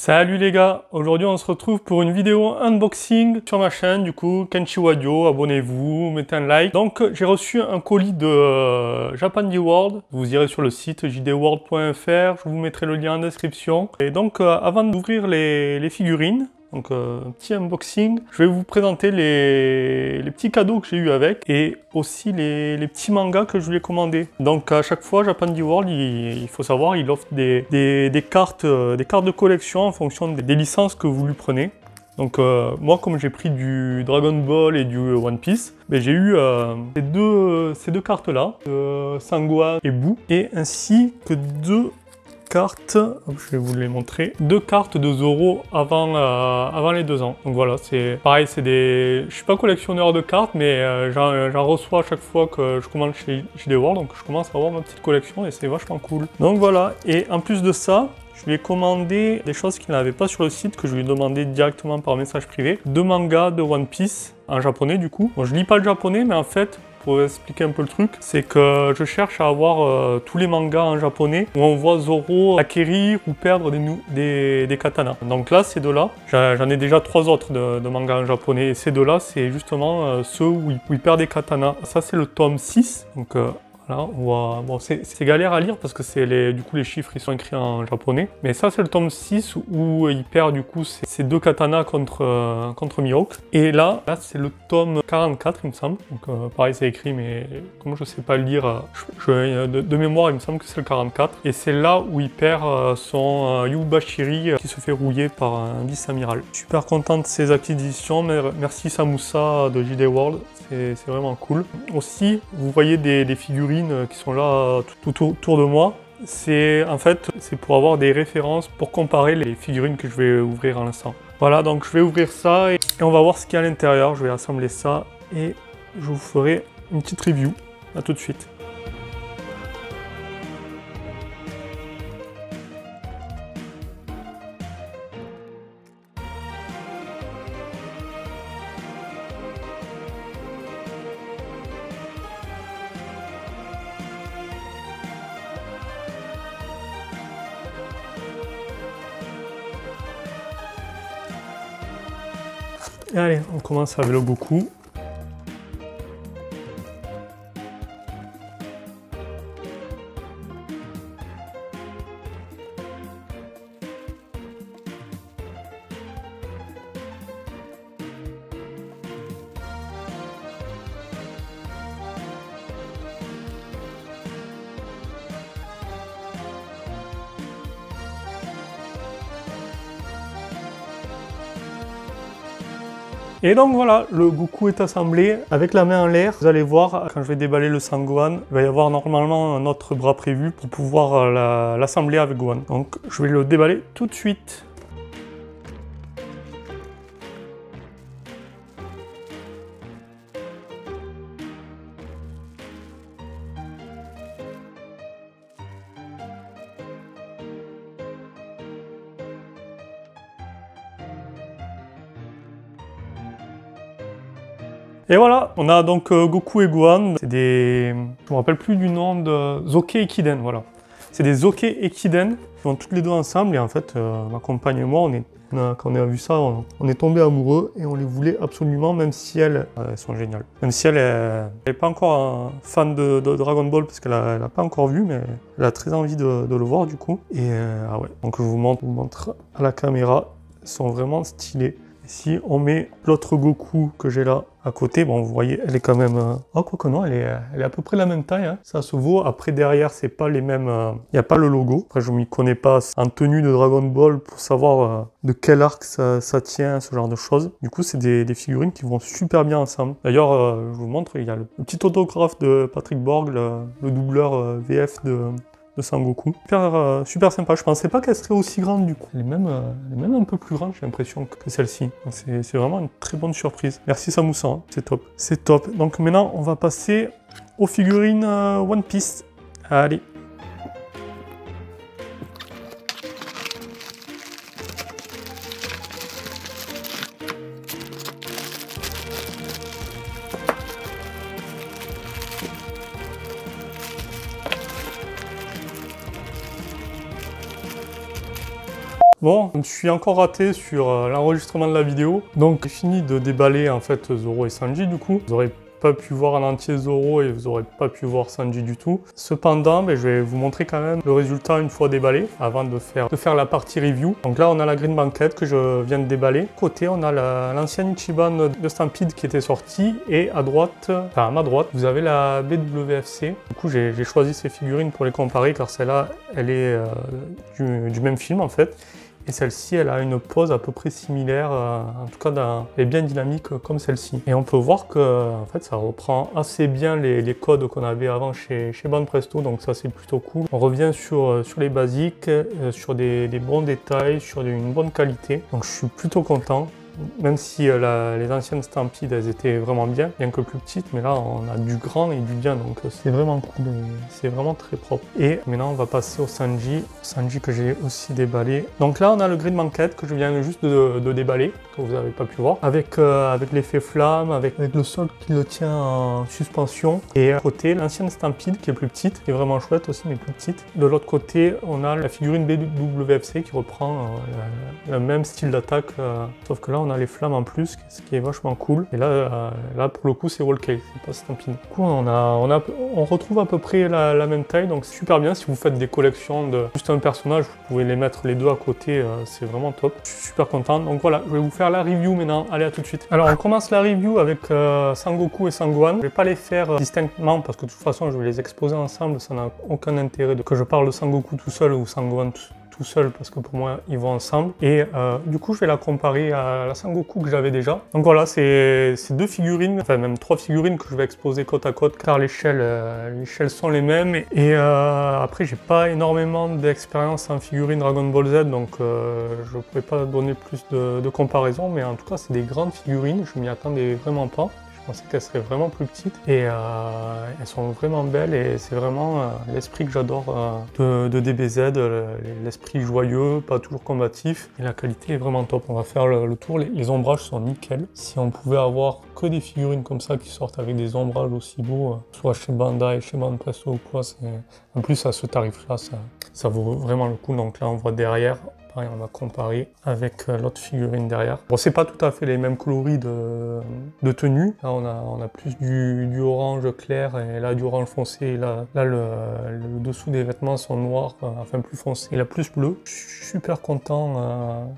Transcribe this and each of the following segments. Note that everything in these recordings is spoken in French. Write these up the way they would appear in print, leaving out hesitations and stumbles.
Salut les gars, aujourd'hui on se retrouve pour une vidéo unboxing sur ma chaîne, du coup Kenshi Wadio, abonnez-vous, mettez un like. Donc j'ai reçu un colis de Japandi World, vous irez sur le site jdworld.fr, je vous mettrai le lien en description. Et donc avant d'ouvrir les figurines, donc un petit unboxing, je vais vous présenter les petits cadeaux que j'ai eu avec et aussi les petits mangas que je lui ai commandés. Donc à chaque fois, Japandi World, il faut savoir, il offre des cartes de collection en fonction des licences que vous lui prenez. Donc moi, comme j'ai pris du Dragon Ball et du One Piece, ben, j'ai eu ces deux cartes-là, Sangohan et Boo, et ainsi que deux cartes, je vais vous les montrer, deux cartes de Zoro avant les 2 ans. Donc voilà, c'est pareil, c'est des... Je suis pas collectionneur de cartes, mais j'en reçois à chaque fois que je commande chez JD World, donc je commence à avoir ma petite collection et c'est vachement cool. Donc voilà, et en plus de ça, je lui ai commandé des choses qu'il n'avait pas sur le site, que je lui ai demandé directement par message privé. 2 mangas de One Piece, en japonais du coup. Bon, je lis pas le japonais, mais en fait, pour expliquer un peu le truc, c'est que je cherche à avoir tous les mangas en japonais où on voit Zoro acquérir ou perdre des katanas. Donc là, ces deux-là, j'en ai déjà 3 autres de mangas en japonais, et ces deux-là, c'est justement ceux où il perd des katanas. Ça, c'est le tome 6, donc... Voilà, on voit... Bon, c'est galère à lire parce que du coup les chiffres ils sont écrits en japonais. Mais ça c'est le tome 6 où il perd du coup ses 2 katanas contre Mihawk. Et là c'est le tome 44 il me semble. Donc pareil c'est écrit mais comme je sais pas le lire, de mémoire il me semble que c'est le 44. Et c'est là où il perd son Yubashiri qui se fait rouiller par un vice-amiral. Super content de ces acquisitions, merci Samoussa de JD World. C'est vraiment cool. Aussi, vous voyez des figurines qui sont là tout autour de moi. En fait, c'est pour avoir des références pour comparer les figurines que je vais ouvrir à l'instant. Voilà, donc je vais ouvrir ça et on va voir ce qu'il y a à l'intérieur. Je vais assembler ça et je vous ferai une petite review. À tout de suite. Et allez, on commence avec le Goku. Et donc voilà, le Goku est assemblé avec la main en l'air. Vous allez voir, quand je vais déballer le Sangohan, il va y avoir normalement un autre bras prévu pour pouvoir l'assembler avec Gohan. Donc je vais le déballer tout de suite. Et voilà, on a donc Goku et Gohan, c'est des... Je me rappelle plus du nom de... Zoke Ekiden, voilà. C'est des Zoke Ekiden qui vont toutes les deux ensemble et en fait, ma compagne et moi, quand on a vu ça, on est tombés amoureux et on les voulait absolument, même si elles sont géniales. Même si elle n'est pas encore fan de Dragon Ball parce qu'elle n'a pas encore vu, mais elle a très envie de le voir du coup. Et ah ouais, donc je vous montre à la caméra, elles sont vraiment stylées. Si on met l'autre Goku que j'ai là à côté, bon vous voyez, elle est quand même... Oh quoi que non, elle est à peu près la même taille, hein. Ça se vaut. Après derrière, c'est pas les mêmes... Il n'y a pas le logo. Après je m'y connais pas en tenue de Dragon Ball pour savoir de quel arc ça tient, ce genre de choses. Du coup, c'est des figurines qui vont super bien ensemble. D'ailleurs, je vous montre, il y a le petit autographe de Patrick Borg, le doubleur VF de Sangoku. Super sympa, je pensais pas qu'elle serait aussi grande du coup. Elle est même un peu plus grande, j'ai l'impression, que celle-ci. C'est vraiment une très bonne surprise. Merci Samoussa, hein. C'est top. C'est top. Donc maintenant, on va passer aux figurines One Piece. Allez. Bon, je suis encore raté sur l'enregistrement de la vidéo, donc j'ai fini de déballer en fait Zoro et Sanji du coup. Vous aurez pas pu voir en entier Zoro et vous aurez pas pu voir Sanji du tout. Cependant, je vais vous montrer quand même le résultat une fois déballé avant de faire la partie review. Donc là, on a la Green Banquette que je viens de déballer. Côté, on a l'ancienne Ichiban de Stampede qui était sortie et à droite, enfin à ma droite, vous avez la BWFC. Du coup, j'ai choisi ces figurines pour les comparer car celle-là, elle est du même film en fait. Et celle-ci, elle a une pose à peu près similaire, en tout cas elle est bien dynamique comme celle-ci. Et on peut voir que en fait, ça reprend assez bien les codes qu'on avait avant chez Banpresto, donc ça c'est plutôt cool. On revient sur les basiques, sur des bons détails, sur une bonne qualité, donc je suis plutôt content. Même si les anciennes Stampede, elles étaient vraiment bien que plus petites, mais là on a du grand et du bien, donc c'est vraiment cool, c'est vraiment très propre. Et maintenant on va passer au Sanji que j'ai aussi déballé. Donc là on a le Green Banquette que je viens juste de déballer, que vous n'avez pas pu voir, avec l'effet flamme, avec le sol qui le tient en suspension. Et à côté l'ancienne Stampede qui est plus petite, qui est vraiment chouette aussi, mais plus petite. De l'autre côté on a la figurine BWFC qui reprend le même style d'attaque, sauf que là on a les flammes en plus, ce qui est vachement cool. Et là, pour le coup, c'est Wall-Cake, c'est pas Stampede. Du coup, on retrouve à peu près la même taille, donc c'est super bien. Si vous faites des collections de juste un personnage, vous pouvez les mettre les deux à côté, c'est vraiment top. Je suis super content. Donc voilà, je vais vous faire la review maintenant. Allez, à tout de suite. Alors, on commence la review avec Sangoku et Sangohan. Je vais pas les faire distinctement parce que de toute façon, je vais les exposer ensemble. Ça n'a aucun intérêt que je parle de Sangoku tout seul ou Sangohan tout seul parce que pour moi ils vont ensemble et du coup je vais la comparer à la Sangoku que j'avais déjà. Donc voilà, c'est deux figurines, enfin même trois figurines que je vais exposer côte à côte car les shells sont les mêmes et après j'ai pas énormément d'expérience en figurines Dragon Ball Z, donc je pourrais pas donner plus de comparaison, mais en tout cas c'est des grandes figurines, je m'y attendais vraiment pas. Je pensais qu'elles seraient vraiment plus petites et elles sont vraiment belles et c'est vraiment l'esprit que j'adore de DBZ, l'esprit joyeux, pas toujours combatif, et la qualité est vraiment top. On va faire le tour, les ombrages sont nickel. Si on pouvait avoir que des figurines comme ça qui sortent avec des ombrages aussi beaux, soit chez Bandai, chez Banpresto ou quoi, en plus à ce tarif là ça vaut vraiment le coup. Donc là on voit derrière, pareil, on va comparer avec l'autre figurine derrière. Bon, c'est pas tout à fait les mêmes coloris de tenue. Là, on a plus du orange clair et là du orange foncé. Et là le dessous des vêtements sont noirs, enfin plus foncé. Et là plus bleu. Je suis super content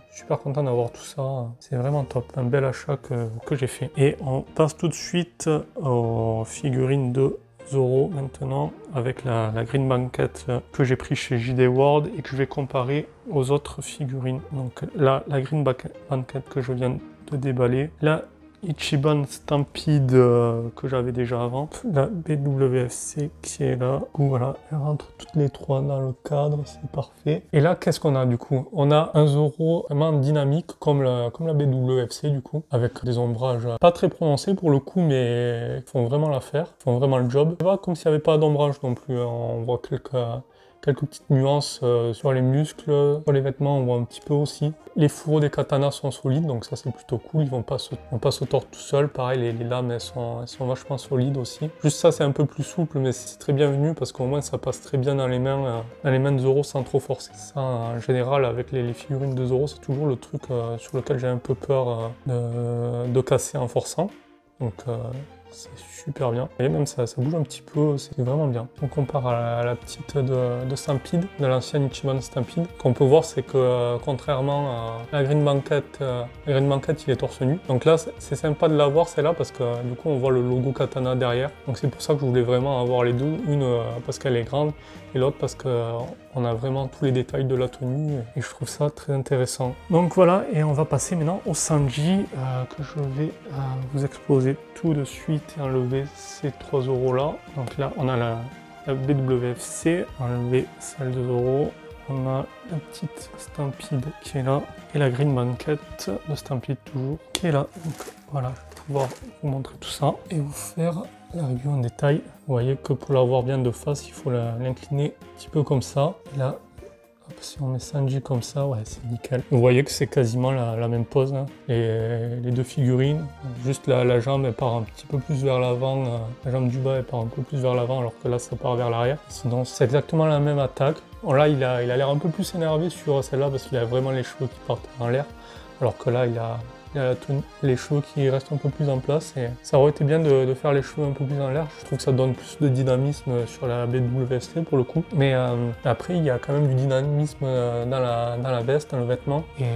d'avoir tout ça. C'est vraiment top. Un bel achat que j'ai fait. Et on passe tout de suite aux figurines de Zoro maintenant, avec la Green Banquette que j'ai pris chez JD World et que je vais comparer aux autres figurines. Donc là, la Green Banquette que je viens de déballer. Là, Ichiban Stampede que j'avais déjà avant. La BWFC qui est là. Du coup, voilà, elles rentrent toutes les trois dans le cadre, c'est parfait. Et là, qu'est-ce qu'on a du coup? On a un Zoro vraiment dynamique comme la BWFC du coup, avec des ombrages pas très prononcés pour le coup, mais ils font vraiment l'affaire, ils font vraiment le job. C'est pas comme s'il n'y avait pas d'ombrage non plus, hein. On voit quelques petites nuances sur les muscles, sur les vêtements on voit un petit peu aussi. Les fourreaux des katanas sont solides, donc ça c'est plutôt cool, ils vont pas se tordre tout seuls. Pareil, les lames elles sont vachement solides aussi. Juste ça c'est un peu plus souple, mais c'est très bienvenu parce qu'au moins ça passe très bien dans les mains de Zoro sans trop forcer. Ça en général avec les figurines de Zoro c'est toujours le truc sur lequel j'ai un peu peur de casser en forçant. Donc c'est super bien. Et même ça bouge un petit peu, c'est vraiment bien. On compare à la petite de Stampede, de l'ancienne Ichiban Stampede. Ce qu'on peut voir, c'est que contrairement à la Green Banquette, il est torse nu. Donc là, c'est sympa de l'avoir celle-là parce que du coup, on voit le logo katana derrière. Donc c'est pour ça que je voulais vraiment avoir les deux. Une parce qu'elle est grande et l'autre parce qu'on a vraiment tous les détails de la tenue et je trouve ça très intéressant. Donc voilà, et on va passer maintenant au Sanji que je vais vous exposer tout de suite et enlever ces trois Zoro là. Donc là on a la BWFC, enlever celle de Zoro, on a la petite Stampede qui est là et la Green Banquette de Stampede toujours qui est là. Donc voilà, je vais pouvoir vous montrer tout ça et vous faire la review en détail. Vous voyez que pour la voir bien de face, il faut l'incliner un petit peu comme ça. Et là, Si on met Sanji comme ça, ouais, c'est nickel. Vous voyez que c'est quasiment la même pose, hein. Les deux figurines. Juste la jambe, elle part un petit peu plus vers l'avant. La jambe du bas, elle part un peu plus vers l'avant, alors que là, ça part vers l'arrière. Sinon, c'est exactement la même attaque. Bon, là, il a l'air un peu plus énervé sur celle-là, parce qu'il a vraiment les cheveux qui partent en l'air. Alors que là, il a les cheveux qui restent un peu plus en place, et ça aurait été bien de faire les cheveux un peu plus en l'air. Je trouve que ça donne plus de dynamisme sur la BWST pour le coup. Mais après, il y a quand même du dynamisme dans la veste, dans le vêtement, et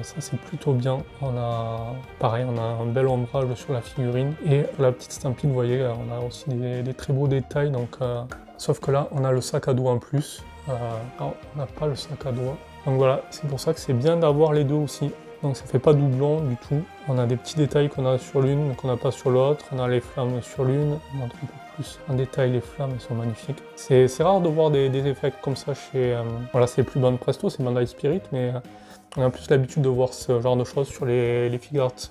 ça c'est plutôt bien. Pareil, on a un bel ombrage sur la figurine, et la petite stampede, vous voyez, on a aussi des très beaux détails. Donc, sauf que là, on a le sac à dos en plus. Non, on n'a pas le sac à dos. Donc voilà, c'est pour ça que c'est bien d'avoir les deux aussi. Donc ça fait pas doublon du tout. On a des petits détails qu'on a sur l'une, qu'on n'a pas sur l'autre. On a les flammes sur l'une. On montre un peu plus en détail les flammes, elles sont magnifiques. C'est rare de voir des effets comme ça chez... Voilà, c'est plus Band Presto, c'est Bandai Spirit, mais on a plus l'habitude de voir ce genre de choses sur les Figuarts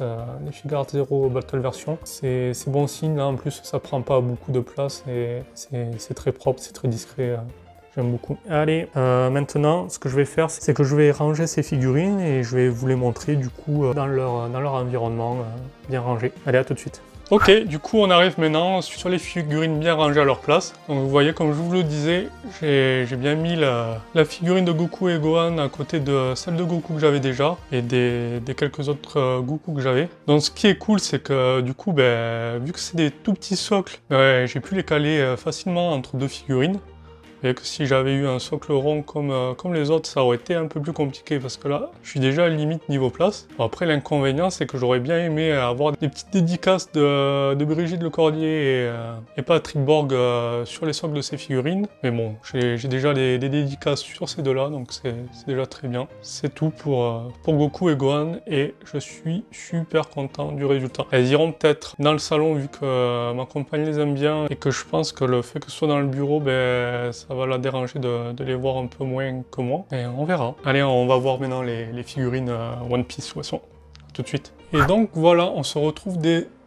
Zero Battle version. C'est bon signe, là en plus ça prend pas beaucoup de place et c'est très propre, c'est très discret. J'aime beaucoup. Allez, maintenant, ce que je vais faire, c'est que je vais ranger ces figurines et je vais vous les montrer du coup dans leur environnement bien rangé. Allez, à tout de suite. Ok, du coup, on arrive maintenant sur les figurines bien rangées à leur place. Donc vous voyez, comme je vous le disais, j'ai bien mis la figurine de Goku et Gohan à côté de celle de Goku que j'avais déjà et des quelques autres Goku que j'avais. Donc ce qui est cool, c'est que du coup, vu que c'est des tout petits socles, j'ai pu les caler facilement entre deux figurines. Et que si j'avais eu un socle rond comme les autres, ça aurait été un peu plus compliqué parce que là, je suis déjà à limite niveau place. Bon, après, l'inconvénient, c'est que j'aurais bien aimé avoir des petites dédicaces de Brigitte Lecordier et Patrick Borg sur les socles de ces figurines. Mais bon, j'ai déjà des dédicaces sur ces deux-là, donc c'est déjà très bien. C'est tout pour Goku et Gohan et je suis super content du résultat. Elles iront peut-être dans le salon vu que ma compagne les aime bien et que je pense que le fait que ce soit dans le bureau, ça va la déranger de les voir un peu moins que moi, et on verra. Allez, on va voir maintenant les figurines One Piece où elles sont. Tout de suite. Et donc voilà, on se retrouve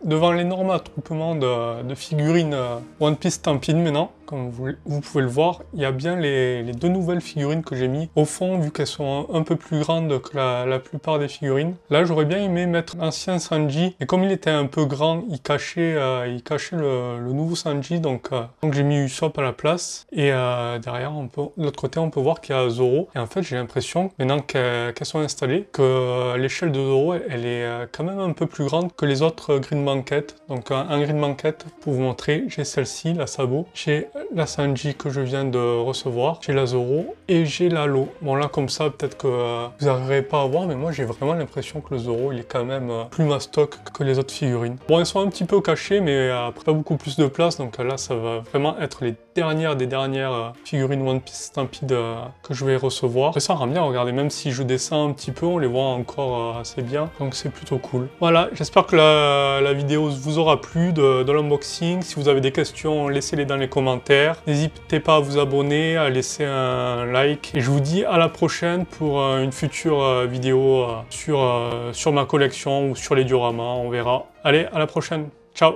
devant l'énorme attroupement de figurines One Piece Stampede maintenant. Comme vous pouvez le voir, il y a bien les deux nouvelles figurines que j'ai mis au fond, vu qu'elles sont un peu plus grandes que la plupart des figurines. Là, j'aurais bien aimé mettre l'ancien Sanji, et comme il était un peu grand, il cachait le nouveau Sanji, donc j'ai mis Usopp à la place. Et derrière, de l'autre côté, on peut voir qu'il y a Zoro. Et en fait, j'ai l'impression, maintenant qu'elles sont installées, que l'échelle de Zoro, elle est quand même un peu plus grande que les autres Green Banquet. Donc un Green Banquet, pour vous montrer, j'ai celle-ci, la Sabo. J'ai la Sanji que je viens de recevoir, j'ai la Zoro et j'ai la Law. Bon là comme ça peut-être que vous n'arriverez pas à voir, mais moi j'ai vraiment l'impression que le Zoro il est quand même plus mastoc que les autres figurines. Bon, elles sont un petit peu cachées, mais après pas beaucoup plus de place, donc là ça va vraiment être les dernières des dernières figurines One Piece Stampede que je vais recevoir. Et ça rend bien, regardez, même si je descends un petit peu, on les voit encore assez bien, donc c'est plutôt cool. Voilà, j'espère que la vidéo vous aura plu de l'unboxing. Si vous avez des questions, laissez-les dans les commentaires. N'hésitez pas à vous abonner, à laisser un like. Et je vous dis à la prochaine pour une future vidéo sur ma collection ou sur les dioramas, on verra. Allez, à la prochaine. Ciao!